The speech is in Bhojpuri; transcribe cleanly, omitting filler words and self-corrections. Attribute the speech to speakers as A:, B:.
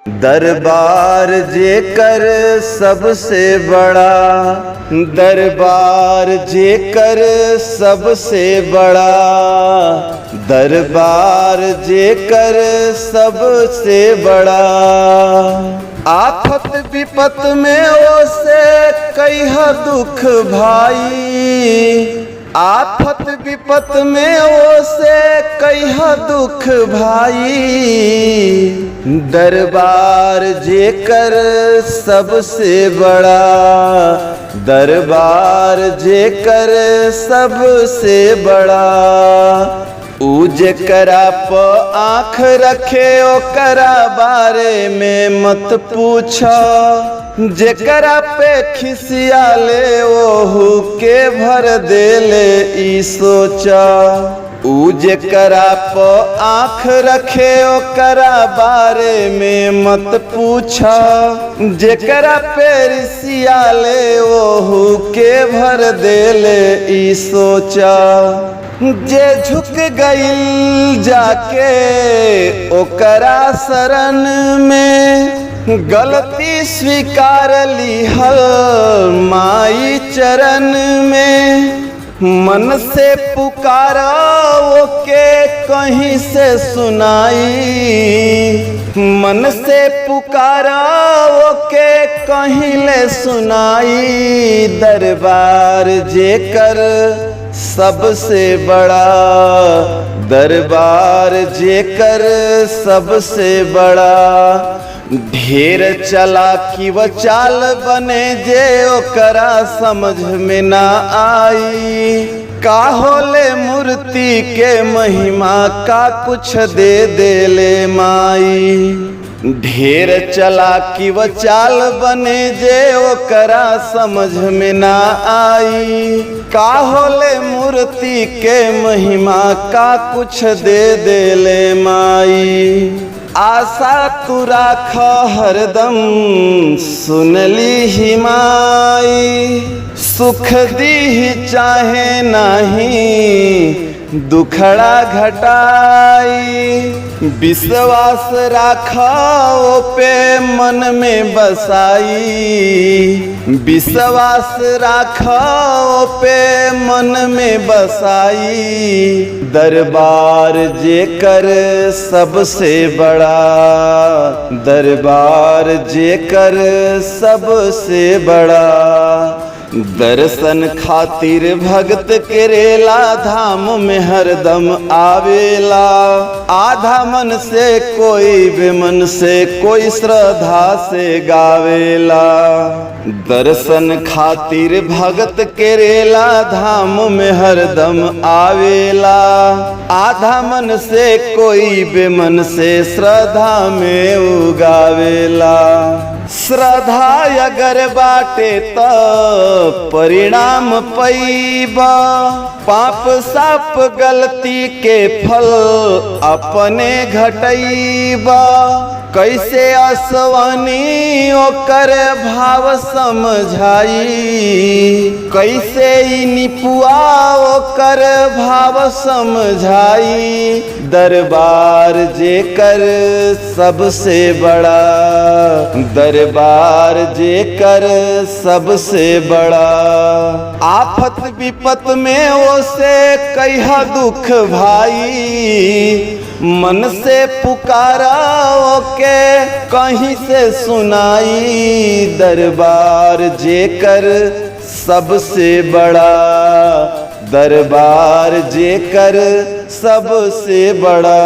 A: दरबार जेकर सबसे बड़ा, दरबार जेकर सबसे बड़ा, दरबार जेकर सबसे बड़ा। आफत विपत में ओसे कहिया दुख भाई, आफत विपत में ओसे कहिया दुख भाई। दरबार जेकर सबसे बड़ा, दरबार जेकर सबसे बड़ा। ऊ जेकरा प आँख रखे ओकरा बारे में मत पूछा, जेकरा पे खिसियाले ओहू के भर देले ई सोचा। ऊ जेकरा प आँख रखे ओकरा बारे में मत पूछा, जेकरा पे रिसियाले ओहू के भर देले ई सोचा। जे झुक गईल जाके ओकरा शरण में, गलती स्वीकार लिहल माई चरण में। मन से पुकारा ओके कहीं से सुनाई, मन से पुकारा ओके कहीं ले सुनाई। दरबार जेकर सबसे बड़ा, दरबार जेकर सबसे बड़ा। ढेर चालाकी व चाल बने जे ओकरा समझ में ना आई। का होले मूर्ति के महिमा का कुछ दे देले माई। ढेर चालाकी व चाल बने जे ओकरा समझ में ना आई। का होले मूर्ति के महिमा का कुछ दे देले माई। आशा तू राख हरदम सुनली ही माई, सुख दी चाहे नाही दुखड़ा घटाई। विश्वास राखो पे मन में बसाई, विश्वास राखो पे मन में बसाई। दरबार जेकर सबसे बड़ा, दरबार जेकर सबसे बड़ा। दर्शन खातिर भगत करेला धाम में हरदम आवेला। आधा मन से कोई बेमन से कोई श्रद्धा से गावेला। दर्शन खातिर भगत करेला धाम में हरदम आवेला। आधा मन से कोई बेमन से श्रद्धा में उगावेला। श्रद्धा अगर बाटे त परिणाम पैबा। पाप साप गलती के फल अपने घटैबा। कैसे असवनी ओकर भाव समझाई, कैसे निपुआ ओकर भाव समझाई। दरबार जेकर सबसे बड़ा, दरबार जेकर सबसे बड़ा। आफत विपत में ओसे कहिया दुख भाई। मन से पुकारा ओके कहीं से सुनाई। दरबार जेकर सबसे बड़ा, दरबार जेकर सबसे बड़ा।